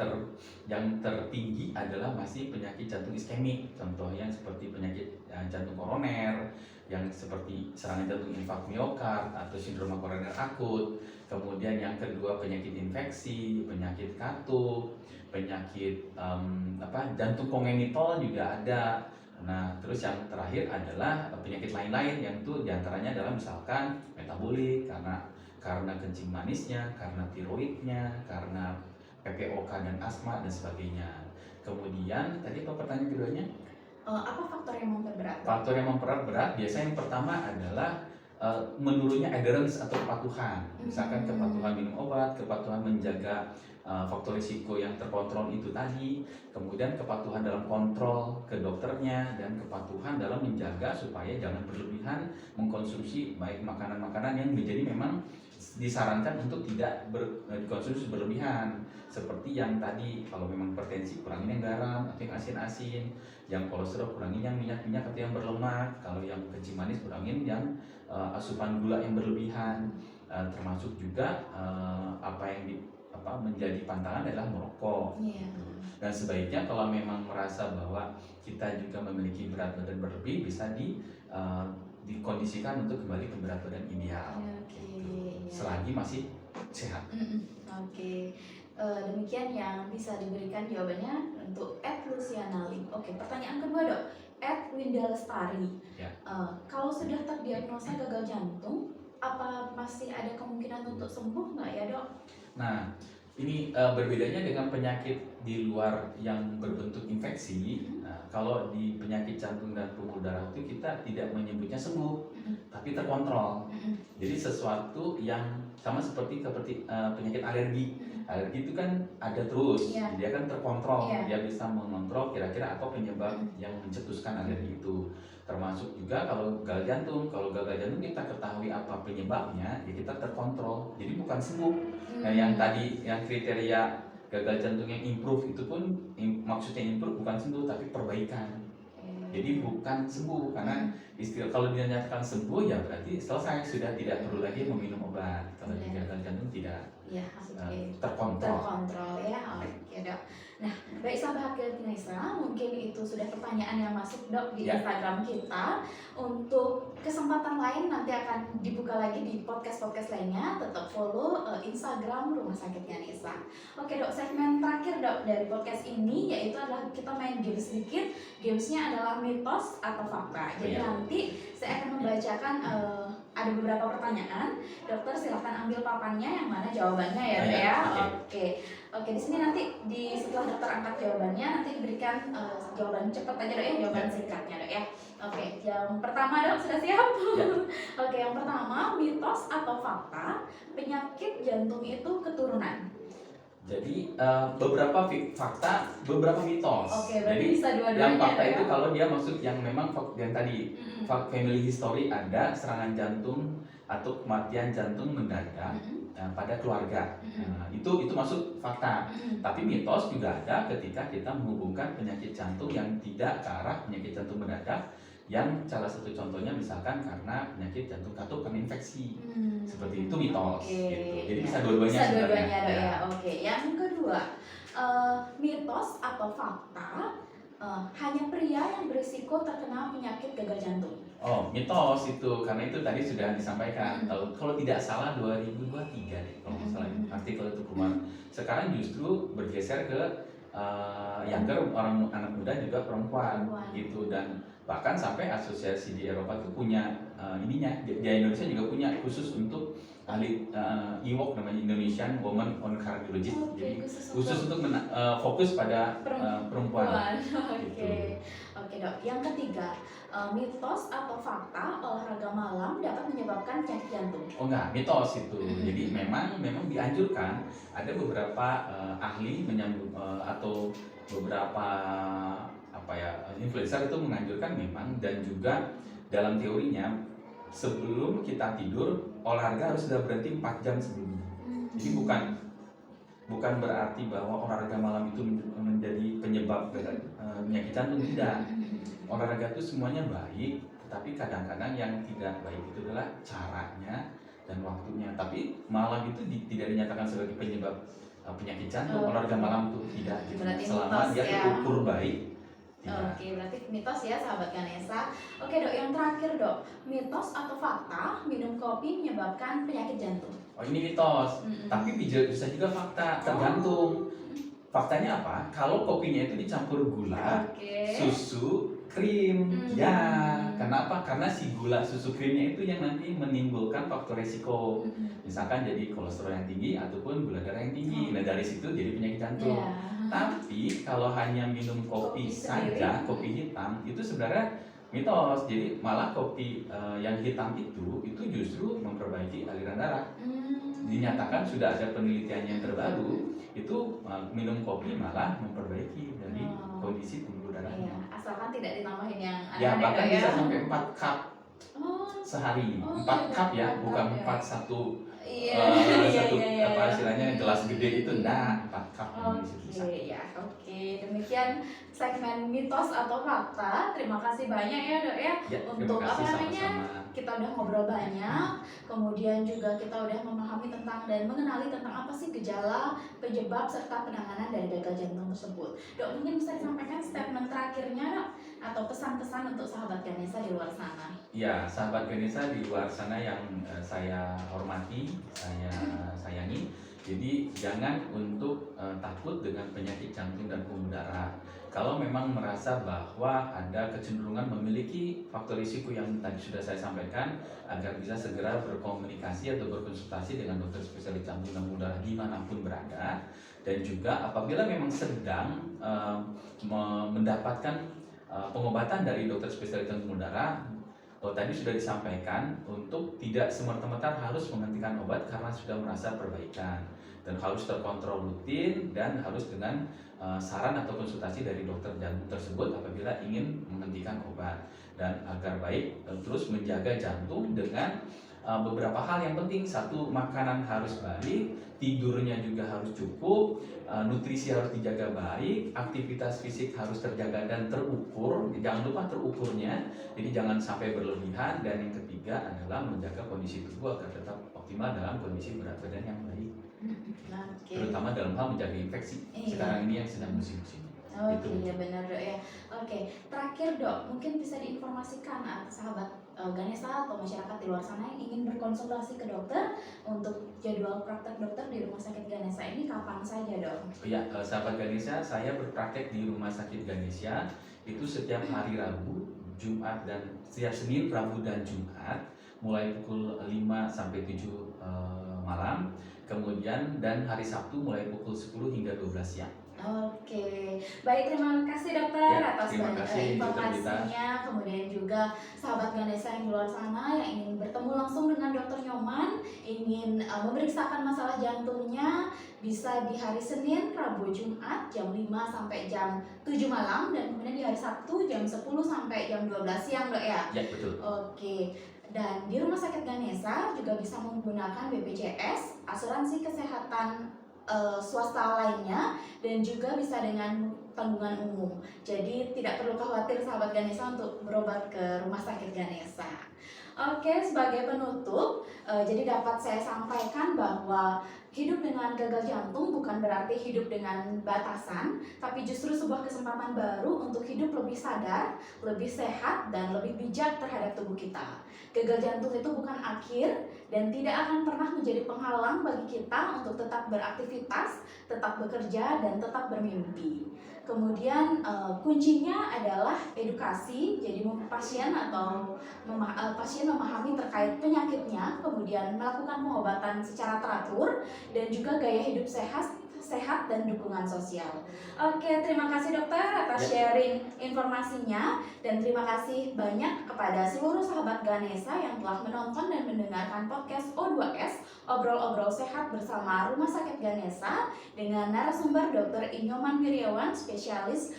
Speaker 2: tertinggi adalah masih penyakit jantung iskemik. Contohnya seperti penyakit jantung koroner, yang seperti serangan jantung infark miokard atau sindroma koroner akut. Kemudian yang kedua penyakit infeksi, penyakit katup, penyakit jantung kongenital juga ada. Nah, terus yang terakhir adalah penyakit lain-lain yang itu diantaranya adalah misalkan metabolik karena kencing manisnya, karena tiroidnya, karena PPOK dan asma dan sebagainya. Kemudian tadi apa pertanyaan keduanya?
Speaker 1: Apa faktor yang memperberat?
Speaker 2: Faktor yang memperberat biasanya yang pertama adalah menurunnya adherence atau kepatuhan, misalkan kepatuhan minum obat, kepatuhan menjaga faktor risiko yang terkontrol itu tadi, kemudian kepatuhan dalam kontrol ke dokternya, dan kepatuhan dalam menjaga supaya jangan berlebihan mengkonsumsi baik makanan-makanan yang menjadi memang disarankan untuk tidak dikonsumsi berlebihan, seperti yang tadi kalau memang hipertensi kurangin yang garam atau yang asin-asin, yang kolesterol kurangin yang minyak-minyak atau yang berlemak, kalau yang kencing manis kurangin yang asupan gula yang berlebihan, termasuk juga menjadi pantangan adalah merokok. Dan sebaiknya kalau memang merasa bahwa kita juga memiliki berat badan berlebih, bisa dikondisikan untuk kembali ke berat badan ideal. Selagi masih sehat.
Speaker 1: Demikian yang bisa diberikan jawabannya untuk Luciana Lim. Pertanyaan kedua dok, Winda Lestari. Kalau sudah terdiagnosa gagal jantung, apa masih ada kemungkinan untuk sembuh nggak ya dok?
Speaker 2: Nah, Ini berbedanya dengan penyakit di luar yang berbentuk infeksi. Nah, kalau di penyakit jantung dan pembuluh darah itu kita tidak menyebutnya sembuh, tapi terkontrol. Jadi sesuatu yang sama seperti penyakit alergi. Alergi itu kan ada terus, dia kan terkontrol, dia bisa mengontrol kira-kira apa penyebab yang mencetuskan alergi itu. Termasuk juga kalau gagal jantung kita ketahui apa penyebabnya, ya kita terkontrol. Jadi bukan sembuh. Nah, yang tadi yang kriteria gagal jantung yang improve itu pun maksudnya improve bukan sembuh tapi perbaikan. Jadi bukan sembuh, karena istilah kalau dinyatakan sembuh ya berarti selesai, sudah tidak perlu lagi meminum obat. Kalau di gagal jantung tidak terkontrol
Speaker 1: ya. Oke dok. Nah, baik sahabat Ganesha, mungkin itu sudah pertanyaan yang masuk dok di Instagram kita. Untuk kesempatan lain nanti akan dibuka lagi di podcast lainnya. Tetap follow Instagram Rumah Sakit Ganesha. Oke dok, segmen terakhir dok dari podcast ini yaitu adalah kita main game sedikit. Gamesnya adalah mitos atau fakta. Jadi nanti saya akan membacakan ada beberapa pertanyaan. Dokter silahkan ambil papannya yang mana jawabannya ya dok ya. Oke, di sini nanti setelah dokter angkat jawabannya nanti diberikan jawaban cepat aja dok ya, jawaban singkatnya dok ya. Oke, yang pertama dok sudah siap? Oke, yang pertama, mitos atau fakta penyakit jantung itu keturunan?
Speaker 2: Jadi beberapa fakta, beberapa mitos.
Speaker 1: Jadi bisa dua-duanya.
Speaker 2: Yang fakta itu kalau dia maksud yang memang yang tadi family history ada serangan jantung atau kematian jantung mendadak pada keluarga. Itu masuk fakta. Tapi mitos juga ada ketika kita menghubungkan penyakit jantung yang tidak ke arah penyakit jantung mendadak, yang salah satu contohnya misalkan karena penyakit jantung katup karena infeksi. Seperti itu mitos gitu. Jadi bisa dua-duanya
Speaker 1: dok ya. Oke, yang kedua, mitos atau fakta hanya pria yang berisiko terkena penyakit gagal jantung?
Speaker 2: Oh, mitos itu, karena itu tadi sudah disampaikan. Kalau tidak salah 2023 deh kalau nggak salah artikel itu keluar. Sekarang justru bergeser ke younger, orang anak muda juga perempuan gitu, dan bahkan sampai asosiasi di Eropa itu punya ininya, di Indonesia juga punya khusus untuk ahli IWOC, namanya Indonesian Women on Cardiology. Jadi khusus untuk fokus pada perempuan.
Speaker 1: Oke dok. Yang ketiga, mitos atau fakta olahraga malam dapat menyebabkan penyakit jantung? Oh
Speaker 2: enggak, mitos itu. Jadi memang dianjurkan. Ada beberapa ahli atau beberapa influencer itu menganjurkan memang, dan juga dalam teorinya sebelum kita tidur olahraga harus sudah berhenti 4 jam sebelumnya. Jadi bukan berarti bahwa olahraga malam itu menjadi penyebab penyakit jantung, tidak. Olahraga itu semuanya baik, tapi kadang-kadang yang tidak baik itu adalah caranya dan waktunya. Tapi malam itu tidak dinyatakan sebagai penyebab penyakit jantung. Olahraga malam itu tidak, selama dia terukur baik.
Speaker 1: Oke, berarti mitos ya sahabat Ganesha. Oke dok, yang terakhir dok, mitos atau fakta minum kopi menyebabkan penyakit jantung?
Speaker 2: Oh, ini mitos, tapi bisa juga fakta, tergantung. Faktanya apa? Kalau kopinya itu dicampur gula, susu, krim, kenapa? Karena si gula, susu, krimnya itu yang nanti menimbulkan faktor resiko. Misalkan jadi kolesterol yang tinggi ataupun gula darah yang tinggi. Nah, dari situ jadi penyakit jantung. Tapi kalau hanya minum kopi saja, kopi hitam, itu sebenarnya mitos. Jadi malah kopi yang hitam itu justru memperbaiki aliran darah. Dinyatakan sudah ada penelitian yang terbaru, itu minum kopi malah memperbaiki dari kondisi pembuluh darahnya.
Speaker 1: Asalkan tidak ditambahin yang
Speaker 2: aneh-aneh. Ya, bahkan bisa sampai 4 cup sehari. 4 cup ya, bukan 4 satu istilahnya gelas gede itu, enggak, 4 cup.
Speaker 1: Oke, demikian segmen mitos atau fakta. Terima kasih banyak ya dok ya, untuk kita udah ngobrol banyak, kemudian juga kita udah memahami tentang dan mengenali tentang apa sih gejala, penyebab serta penanganan dari gagal jantung tersebut. Dok, mungkin bisa disampaikan statement terakhirnya dok, atau pesan-pesan untuk sahabat Ganesha di luar sana?
Speaker 2: Ya, sahabat Ganesha di luar sana yang saya hormati, saya sayangi. Jadi jangan untuk takut dengan penyakit jantung dan pembuluh darah. Kalau memang merasa bahwa ada kecenderungan memiliki faktor risiko yang tadi sudah saya sampaikan, agar bisa segera berkomunikasi atau berkonsultasi dengan dokter spesialis jantung dan pembuluh darah dimanapun berada. dan juga apabila memang sedang mendapatkan pengobatan dari dokter spesialis jantung darah, tadi sudah disampaikan untuk tidak semerta-merta harus menghentikan obat karena sudah merasa perbaikan, dan harus terkontrol rutin dan harus dengan saran atau konsultasi dari dokter jantung tersebut apabila ingin menghentikan obat, dan agar baik terus menjaga jantung dengan beberapa hal yang penting. Satu, makanan harus baik, tidurnya juga harus cukup, nutrisi harus dijaga baik, aktivitas fisik harus terjaga dan terukur, jangan lupa terukurnya, jadi jangan sampai berlebihan. Dan yang ketiga adalah menjaga kondisi tubuh agar tetap optimal dalam kondisi berat badan yang baik, terutama dalam hal menjaga infeksi sekarang ini yang sedang musim-musim.
Speaker 1: Oke, ya benar Dok ya. Oke, terakhir Dok, mungkin bisa diinformasikan sahabat Ganesha atau masyarakat di luar sana yang ingin berkonsultasi ke dokter untuk jadwal praktek dokter di Rumah Sakit Ganesha ini kapan saja Dok?
Speaker 2: Ya, sahabat Ganesha, saya berpraktek di Rumah Sakit Ganesha itu setiap hari Rabu, Jumat, dan setiap Senin, Rabu, dan Jumat mulai pukul 5 sampai 7 malam, kemudian dan hari Sabtu mulai pukul 10 hingga 12 siang.
Speaker 1: Oke, baik, terima kasih dokter atas
Speaker 2: terima kasih,
Speaker 1: informasinya. Kemudian juga sahabat Ganesha yang di luar sana yang ingin bertemu langsung dengan dokter Nyoman, ingin memeriksakan masalah jantungnya, bisa di hari Senin, Rabu, Jumat jam 5 sampai jam 7 malam, dan kemudian di hari Sabtu jam 10 sampai jam 12 siang Dok ya?
Speaker 2: Ya, betul.
Speaker 1: Oke. Dan di Rumah Sakit Ganesha juga bisa menggunakan BPJS, asuransi kesehatan swasta lainnya, dan juga bisa dengan tanggungan umum. Jadi tidak perlu khawatir sahabat Ganesha untuk berobat ke Rumah Sakit Ganesha. Oke, sebagai penutup, jadi dapat saya sampaikan bahwa hidup dengan gagal jantung bukan berarti hidup dengan batasan, tapi justru sebuah kesempatan baru untuk hidup lebih sadar, lebih sehat, dan lebih bijak terhadap tubuh kita. Gagal jantung itu bukan akhir dan tidak akan pernah menjadi penghalang bagi kita untuk tetap beraktivitas, tetap bekerja, dan tetap bermimpi. Kemudian kuncinya adalah edukasi, jadi pasien pasien memahami terkait penyakitnya, kemudian melakukan pengobatan secara teratur, dan juga gaya hidup sehat dan dukungan sosial. Oke, terima kasih dokter atas sharing informasinya, dan terima kasih banyak kepada seluruh sahabat Ganesha yang telah menonton dan mendengarkan podcast O2S, Obrol-Obrol Sehat bersama Rumah Sakit Ganesha, dengan narasumber Dr. Inyoman Wiryawan, spesialis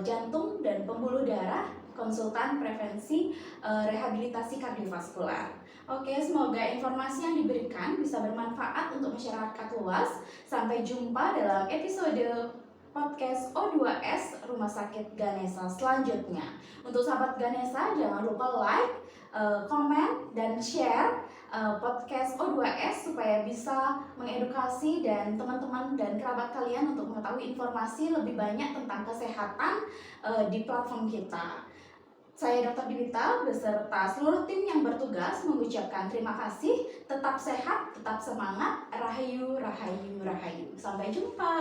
Speaker 1: jantung dan pembuluh darah, konsultan prevensi rehabilitasi kardiovaskular. Oke, semoga informasi yang diberikan bisa bermanfaat untuk masyarakat luas. Sampai jumpa dalam episode podcast O2S Rumah Sakit Ganesha selanjutnya. Untuk sahabat Ganesha, jangan lupa like, komen, dan share podcast O2S supaya bisa mengedukasi dan teman-teman dan kerabat kalian untuk mengetahui informasi lebih banyak tentang kesehatan di platform kita. Saya Dr. Diwita beserta seluruh tim yang bertugas mengucapkan terima kasih. Tetap sehat, tetap semangat. Rahayu, rahayu, rahayu. Sampai jumpa.